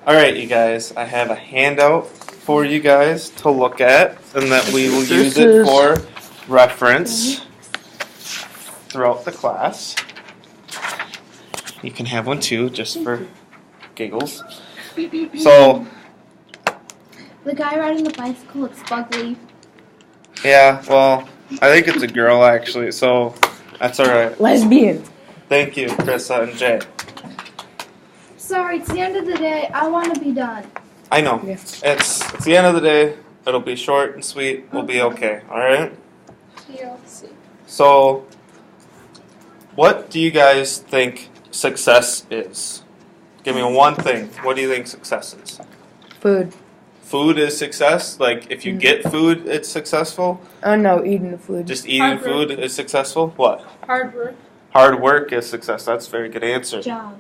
Alright, you guys, I have a handout for you guys to look at, and that we will use it for reference throughout the class. You can have one too, just for giggles. So, The guy riding the bicycle looks fugly. yeah, well, I think it's a girl actually, so that's alright. Lesbian. Thank you, Krissa and Jay. Sorry, it's the end of the day. I want to be done. I know. Yeah. It's the end of the day. It'll be short and sweet. We'll be okay, alright? TLC. So, what do you guys think success is? Give me one thing. What do you think success is? Food. Food is success? Like, if you get food, it's successful? Oh no, eating the food. Just eating Hard work. food is successful? What? Hard work. Hard work is success. That's a very good answer. Job.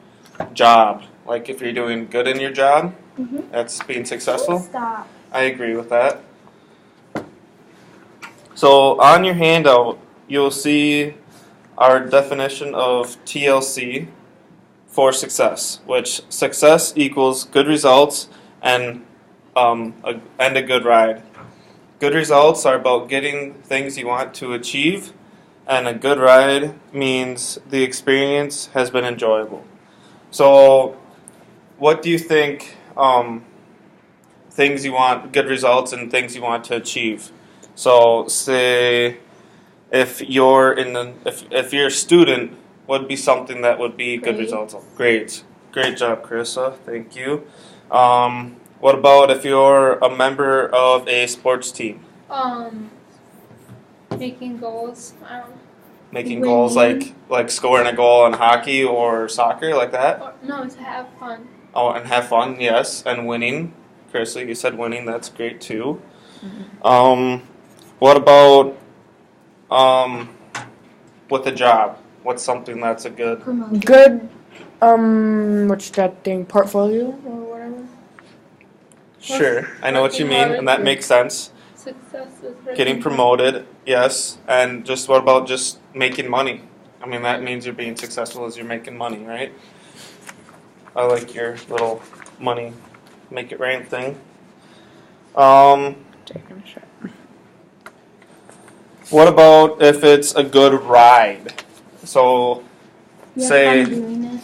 Job. Like, if you're doing good in your job, Mhm. that's being successful? Stop. I agree with that. So on your handout, you'll see our definition of TLC for success, which success equals good results and a good ride. Good results are about getting things you want to achieve, and a good ride means the experience has been enjoyable. So, what do you think? Things you want, good results, and things you want to achieve. So, say if you're if you're a student, what would be something that would be good Grades. results? Grades. Great job, Carissa. Thank you. What about if you're a member of a sports team? Making goals. I don't know. Making goals like scoring a goal in hockey or soccer, like that. Or, no, to have fun. Oh, and have fun, yes, and winning. Carissa, you said winning. That's great too. What about with a job? What's something that's a good? Promotion. Good. What's that thing? Portfolio or whatever. Sure, I know what you mean, and that makes sense. Success is Getting promoted, yes, and just what about just making money? I mean, that means you're being successful as you're making money, right? I like your little money, make it rain thing. Taking a shot. What about if it's a good ride? So, You have say. fun doing it.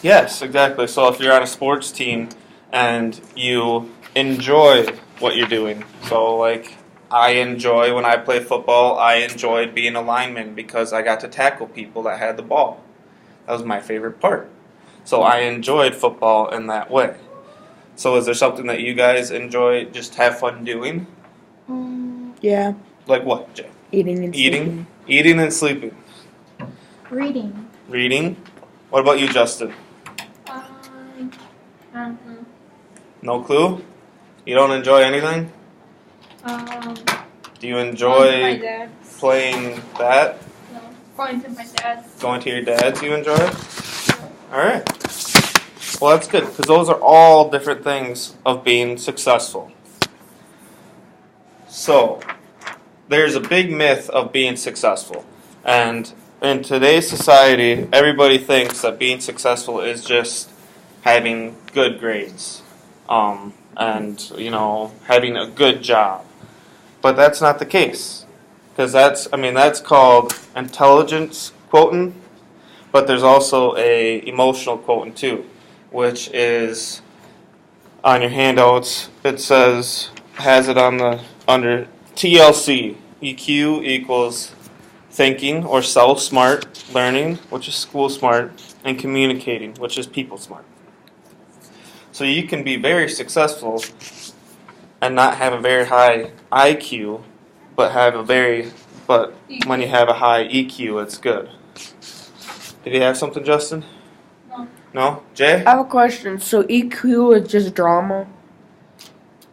Yes, exactly. So if you're on a sports team and you enjoy what you're doing, so like I enjoy when I play football, I enjoyed being a lineman because I got to tackle people that had the ball. That was my favorite part. So I enjoyed football in that way. So is there something that you guys enjoy, just have fun doing? Yeah. Like what, Jay? Eating and sleeping. Eating and sleeping. Reading. Reading. What about you, Justin? I don't know. No clue? You don't enjoy anything? Do you Going to my enjoy dad's. playing that? No, going to my dad's. Going to your dad's you enjoy? Alright. Well, that's good, because those are all different things of being successful. So, there's a big myth of being successful. And in today's society, everybody thinks that being successful is just having good grades. And, having a good job. But that's not the case. Because that's called intelligence quotient, but there's also a emotional quotient too, which is on your handouts. It has it under TLC. EQ equals thinking or self smart, learning, which is school smart, and communicating, which is people smart. So you can be very successful and not have a very high IQ, but when you have a high EQ, it's good. Did you have something, Justin? No. No? Jay? I have a question. So EQ is just drama?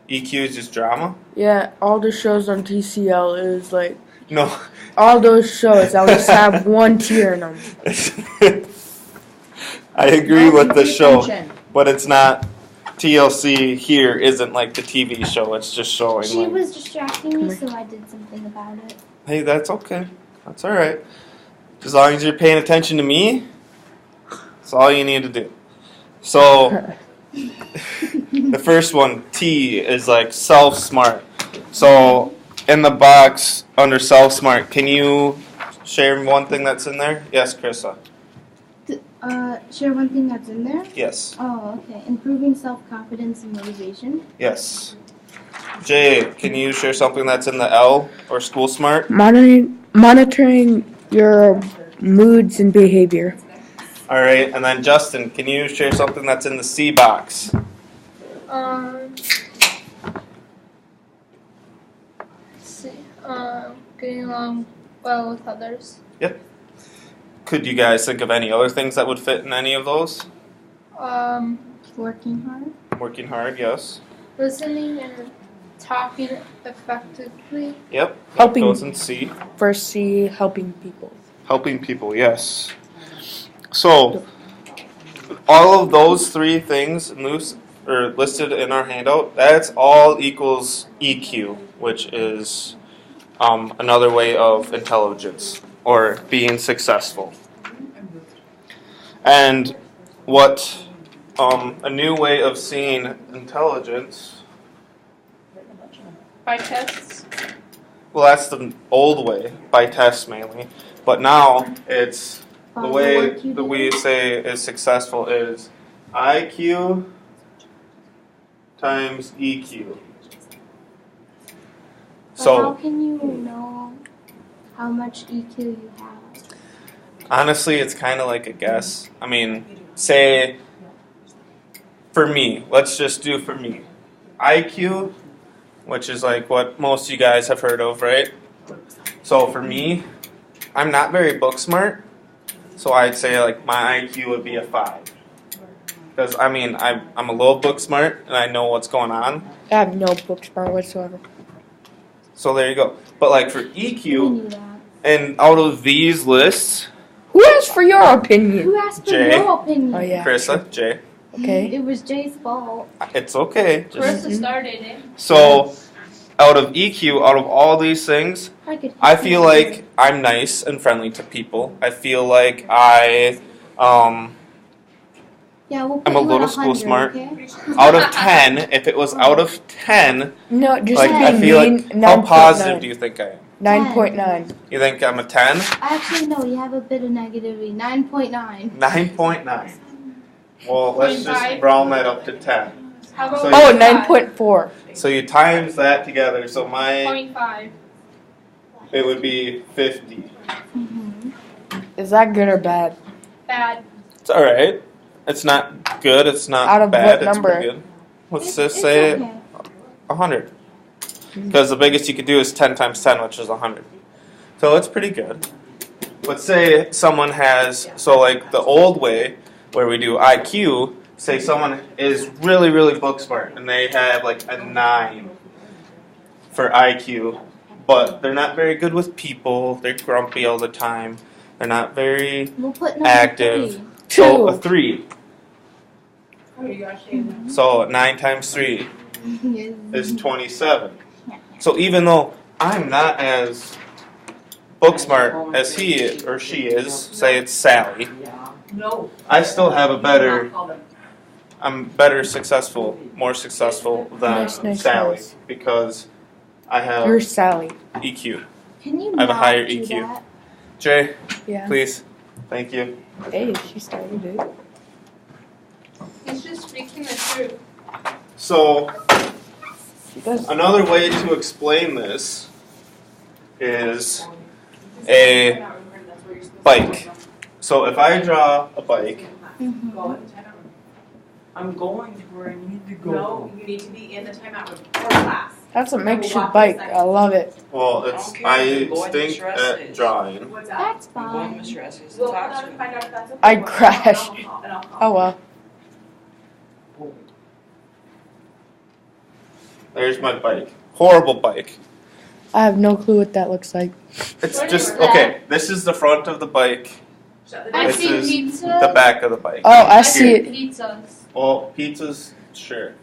EQ is just drama? Yeah, all the shows on TCL is like No. all those shows. I just have one tier in them. I agree with the show, but it's not. TLC here isn't like the TV show. It's just showing. She like, was distracting me, so I did something about it. hey, that's okay. That's all right. As long as you're paying attention to me, that's all you need to do. So, first one, T, is like self-smart. So in the box under self-smart, can you share one thing that's in there? Yes, Krista. Share one thing that's in there. Yes. Oh, okay. Improving self-confidence and motivation. Yes. Jay, can you share something that's in the L or school smart? Monitoring your moods and behavior. All right, and then Justin, can you share something that's in the C box? Let's see. Getting along well with others. Could you guys think of any other things that would fit in any of those? Working hard. Working hard, yes. Listening and talking effectively. Yep. Helping. Goes in C. First C, helping people. Helping people, yes. So, all of those three things listed in our handout, that's all equals EQ, which is another way of intelligence or being successful. And what a new way of seeing intelligence, By tests. well, that's the old way, by tests mainly, but now it's the way that we say is successful is IQ times EQ. But how So can you know how much EQ you have? honestly, it's kind of like a guess. I mean, say for me, let's just do for me. IQ, which is like what most of you guys have heard of, right? So for me, I'm not very book smart. So I'd say like my IQ would be a 5. Because I mean I'm a little book smart and I know what's going on. I have no book smart whatsoever. So there you go. But like for I EQ, knew that. and out of these lists, Who asked for your opinion? Who asked for Jay. your opinion? Oh yeah. Carissa, Jay, Okay. It was Jay's fault. it's okay. Carissa started it. So out of EQ, out of all these things, I feel like I'm nice and friendly to people. I feel like yeah, we'll put I'm a you at little school 100, smart. Okay? out of 10, if it was out of 10, No, just like to I be feel mean. like how positive do you think I am? 9.9. You think I'm a 10? Actually, no, you have a bit of negativity. 9.9. 9.9. Well, let's just 0.5. round that up to 10. How about So Oh, 0.5? 9.4. So you times that together, so my 0.5. it would be 50. Mm-hmm. Is that good or bad? Bad. It's all right. It's not good. It's not Out of bad. what It's number? pretty good. Let's It's just say okay. 100. Because the biggest you could do is 10 times 10, which is 100. So it's pretty good. Let's say someone has, so like the old way where we do IQ, say someone is really, really book smart and they have like a 9 for IQ, but they're not very good with people, they're grumpy all the time, they're not very We'll put number active. 3. So a 2. 3. So 9 times 3 is 27. So even though I'm not as book smart as he or she is, say it's Sally, I still have a better, I'm better successful, more successful than Nice. Sally because I have You're Sally. EQ. Can you I have a not higher do EQ. that? Jay, Yeah. please. Thank you. Hey, she started it. He's just speaking the truth. So She does. another way to explain this is a bike. So if I draw a bike, Mhm. I'm going to where I need to go. No, you need to be in the timeout room for class. That's a makeshift bike. I love it. well, it's I stink at drawing. What's that? That's I'm going to fine. Mr. Estes to We'll talk find to out, him. find out if that's okay. I'd crash. And I'll call. Oh well. There's my bike. Horrible bike. I have no clue what that looks like. It's What just is that? okay. This is the front of the bike. Shut the I door. This see is pizza. the back of the bike. Oh, I see it. Pizzas. Well, pizza's sure.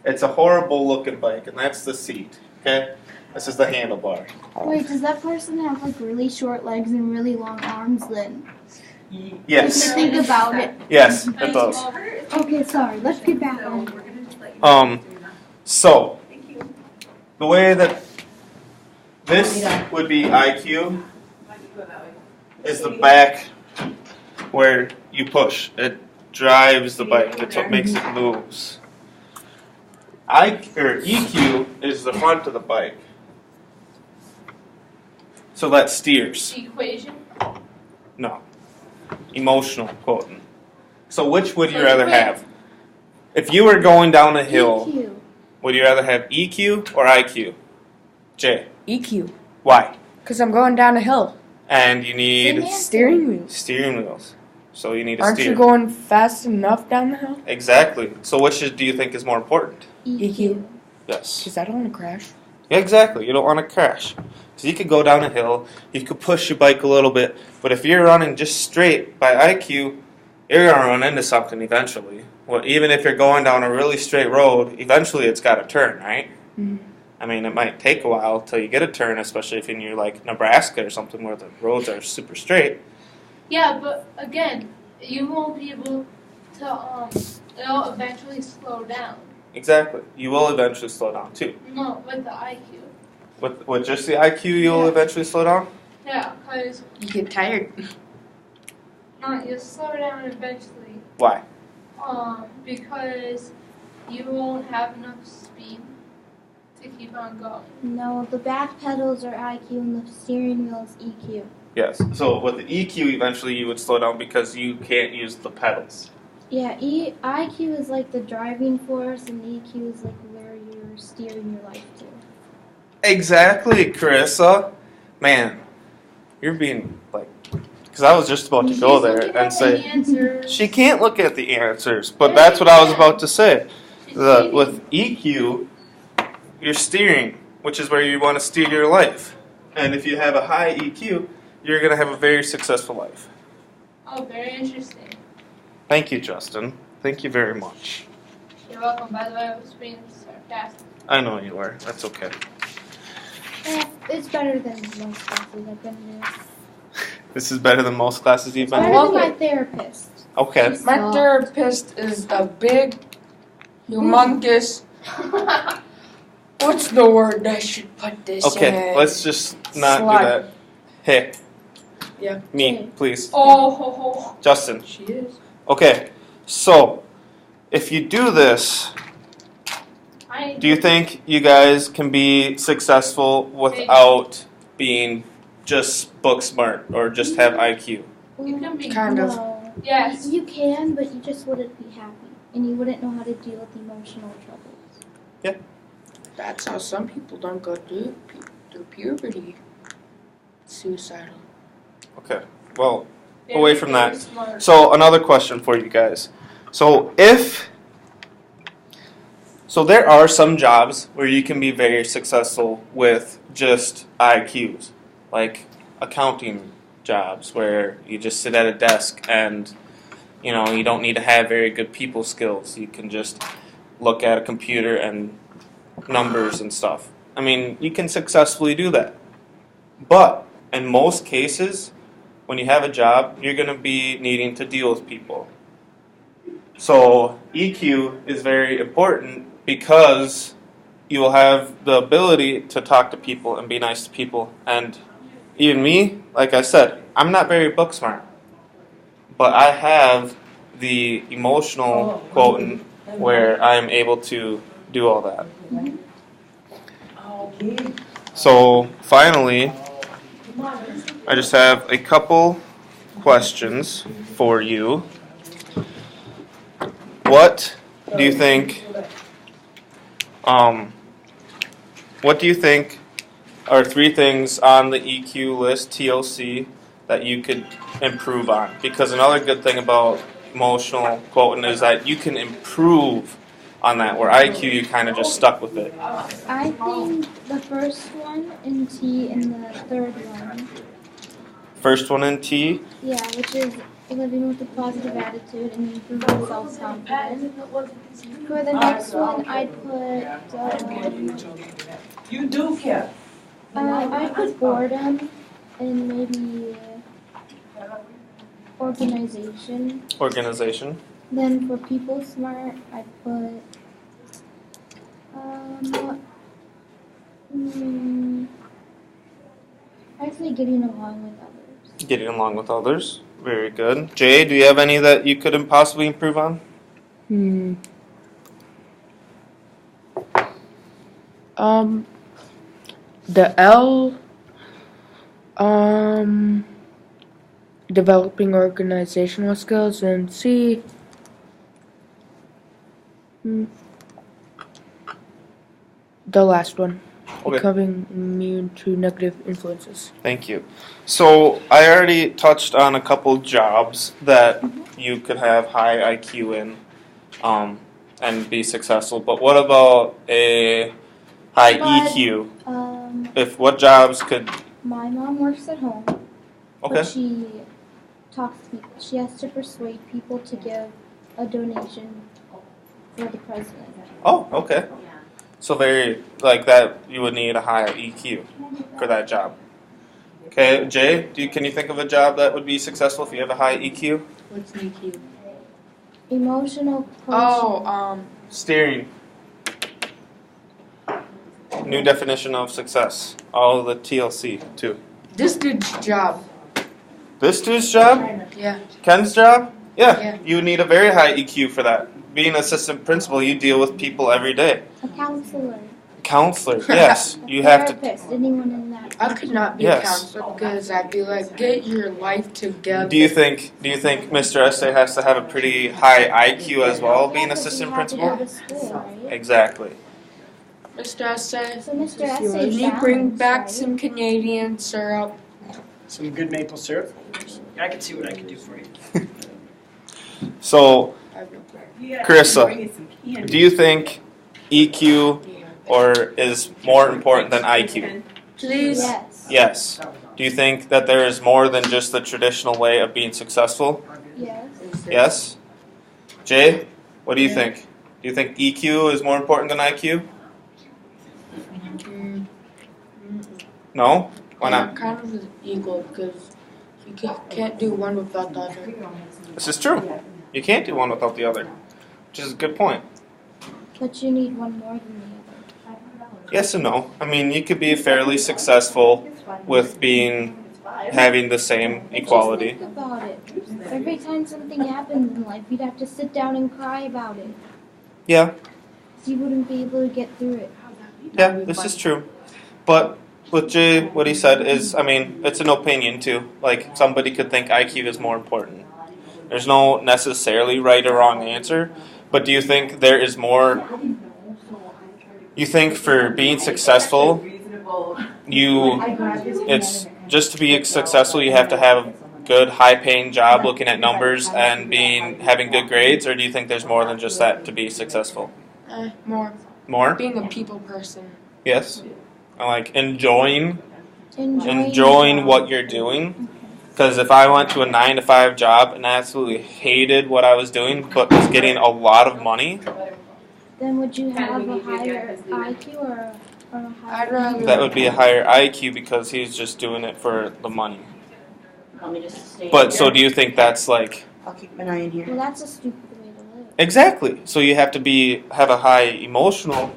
It's a horrible looking bike, and that's the seat. Okay, this is the handlebar. Wait, does that person have like really short legs and really long arms then? Yes, Think about it. yes, it does. Okay, sorry. Let's get back on. So, Thank you. the way that this would be IQ Might be going that way. is the back where you push. It drives the bike. It's what makes it moves. EQ is the front of the bike. So that steers. Equation. No. Emotional quoting. So which would you So rather wait. have? If you were going down a hill, EQ. would you rather have EQ or IQ? Jay, EQ. why? Because I'm going down a hill. And you Same need answer. Steering wheel. steering wheels. So you need a Aren't steer. you going fast enough down the hill? Exactly. So which do you think is more important? EQ. Yes. Because I don't want to crash. Yeah, exactly. You don't want to crash. So you could go down a hill, you could push your bike a little bit, but if you're running just straight by IQ, you're going to run into something eventually. Well, even if you're going down a really straight road, eventually it's got to turn, right? Mhm. I mean, it might take a while till you get a turn, especially if you're like Nebraska or something where the roads are super straight. Yeah, but again, you won't be able to it'll eventually slow down. Exactly. You will eventually slow down too. No, with the IQ. With just the IQ, you'll Yeah. eventually slow down? Yeah, because You get tired. you'll slow down eventually. Why? Because you won't have enough speed to keep on going. No, the back pedals are IQ and the steering wheel is EQ. Yes. So with the EQ, eventually you would slow down because you can't use the pedals. Yeah, IQ is like the driving force and EQ is like where you're steering your life to. Exactly, Carissa. Man, you're being like, because I was just about to go She's there looking and at the say answers. she can't look at the answers, but Yeah, that's she what I was can. about to say. She's cheating. With EQ, you're steering, which is where you want to steer your life. And if you have a high EQ, you're going to have a very successful life. Oh, very interesting. Thank you, Justin. Thank you very much. You're welcome. By the way, I was being sarcastic. I know you are. That's okay. Yeah, it's better than most classes I've been to. This is better than most classes you've been Better to? love than my it. therapist. Okay. She's My soft. therapist is a big, humongous. What's the word I should put this Okay, in? let's just not Slut. do that. Hey. Yeah. Me, please. Oh, ho, ho. Justin. She is. Okay, so if you do this, do you think you guys can be successful without being just book smart or just have IQ? You can be. Kind of. No. Yes. You can, but you just wouldn't be happy. And you wouldn't know how to deal with emotional troubles. That's how some people don't go through puberty. Suicidal. Okay, well, Very, away from very that. smart. so another question for you guys. So there are some jobs where you can be very successful with just IQs, like accounting jobs where you just sit at a desk and you don't need to have very good people skills. You can just look at a computer and numbers and stuff. I mean, you can successfully do that. But in most cases, when you have a job, you're going to be needing to deal with people. So EQ is very important because you will have the ability to talk to people and be nice to people. And even me, like I said, I'm not very book smart. But I have the emotional quotient where I'm able to do all that. So finally, I just have a couple questions for you. What do you think? What do you think are 3 things on the EQ list, TOC, that you could improve on? Because another good thing about emotional quotient is that you can improve on that, where IQ you kind of just stuck with it. I think the first one in T and the third one, First one in T, yeah, which is living with a positive attitude and improving self-confidence. For the next one, I'd put You do care. I'd put boredom and maybe organization. organization. Then for people smart, I'd put getting along with others. Getting along with others. Very good. Jay, do you have any that you could possibly improve on? The L, developing organizational skills, and C, the last one, Okay. becoming immune to negative influences. Thank you. So I already touched on a couple jobs that you could have high IQ in, and be successful. But what about a high But- EQ? If what jobs could? My mom works at home, Okay. but she talks to people. She has to persuade people to give a donation for the president. Oh, okay. So very like that. You would need a high EQ for that job. Okay, Jay, can you think of a job that would be successful if you have a high EQ? What's EQ? Emotional quotient. Steering. New definition of success. All of the TLC too. This dude's job. This dude's job? Yeah. Ken's job? Yeah. Yeah. You need a very high EQ for that. Being an assistant principal, you deal with people every day. A counselor. Counselor, yes. You have to. Therapist. Anyone in that. I could not be Yes. a counselor because I'd be like, get your life together. Do you think Mr. Estee has to have a pretty high IQ as well, being assistant principal? Go to school, right? Exactly. Mr. Essay, So Mr. can Essay you bring balanced, back right? some Canadian syrup? Some good maple syrup. I can see what I can do for you. So, I have no clue. Carissa, do you think EQ or is more important than IQ? Please. Yes. Yes. Do you think that there is more than just the traditional way of being successful? Yes. Yes? Jay, what do you think? Do you think EQ is more important than IQ? No? Why not? Kind of equal because you can't do one without the other. This is true. You can't do one without the other, which is a good point. But you need one more than the other. Yes and no. I mean, you could be fairly successful with having the same equality. Just think about it. Every time something happens in life, you'd have to sit down and cry about it. Yeah, So you wouldn't be able to get through it. yeah, this is true. But with Jay, what he said is, I mean, it's an opinion too. Like, somebody could think IQ is more important. There's no necessarily right or wrong answer. But do you think there is more? You think for being successful, it's just to be successful, you have to have a good, high-paying job, looking at numbers and having good grades, or do you think there's more than just that to be successful? More. More? Being a people person. Yes. I like enjoying Enjoying what you're doing. Because if I went to a 9-to-5 job and absolutely hated what I was doing, but was getting a lot of money, Then would you have a higher IQ or a higher? I'd rather- that would be a higher IQ because he's just doing it for the money. Want me just to stay But in so here? do you think that's like I'll keep an eye in here. Well, that's a stupid way to live. exactly? So you have to have a high emotional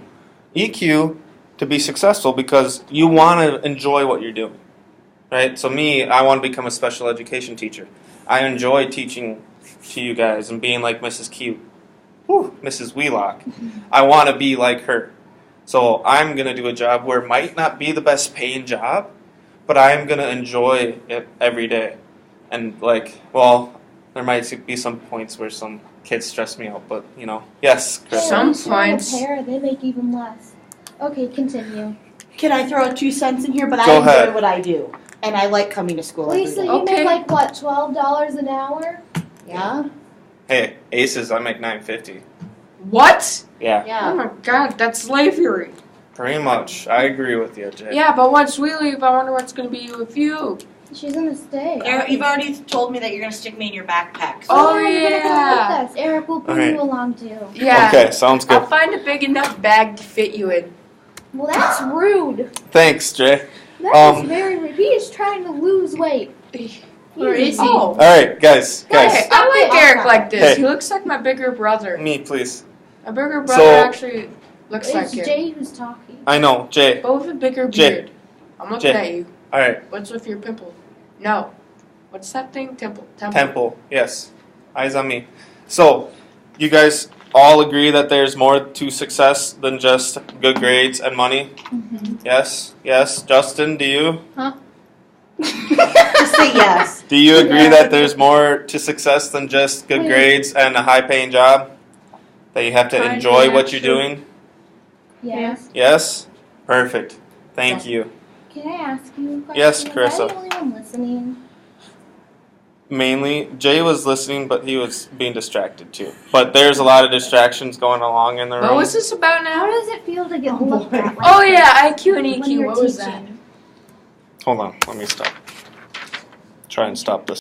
EQ to be successful because you want to enjoy what you're doing, right? So me, I want to become a special education teacher. I enjoy teaching to you guys and being like Mrs. Q, Mrs. Wheelock. I want to be like her. So I'm gonna do a job where it might not be the best paying job, but I'm gonna enjoy it every day. And there might be some points where some kids stress me out, but yes, Chris. Some If you have a points. pair, they make even less. Okay, continue. Can I throw 2 cents in here? But Go I enjoy ahead. what I do. And I like coming to school every Lisa, day. you Okay. make like what, $12 an hour? Yeah? Hey, Aces, I make $9.50. What? Yeah, Oh Yeah. my god, that's slavery. pretty much. I agree with you, Jay. Yeah, but once we leave, I wonder what's gonna be with you. She's gonna stay. You've already told me that you're going to stick me in your backpack. So Oh, you're gonna come yeah. with us. Eric will bring Alright. you along too. Yeah. Okay, sounds good. I'll find a big enough bag to fit you in. Well, that's rude. Thanks, Jay. That is very rude. He is trying to lose weight. Where is he? Oh. All right, guys. Hey, I like Eric like this. Hey. He looks like my bigger brother. Me, please. My bigger brother So- actually looks It's like him. Jay who's talking. I know, Jay. But with a bigger Jay. beard. I'm looking Jay. at you. All right. What's with your pimple? No. What's that thing? Temple. Temple. Yes. Eyes on me. So, you guys all agree that there's more to success than just good grades and money? Yes. Yes. Justin, do you? Just say yes. Do you agree that there's more to success than just good grades and a high-paying job? That you have to enjoy what you're doing? Yes. Yes? Perfect. Thank you. Can I ask you a question? Yes, Was I Carissa. the only one listening? Mainly, Jay was listening, but he was being distracted too. But there's a lot of distractions going along in the room. What was this about How now? does it feel to get looked at? Like Oh yeah, IQ and when EQ. you're What was that? teaching? Hold on, let me stop. Try and stop this.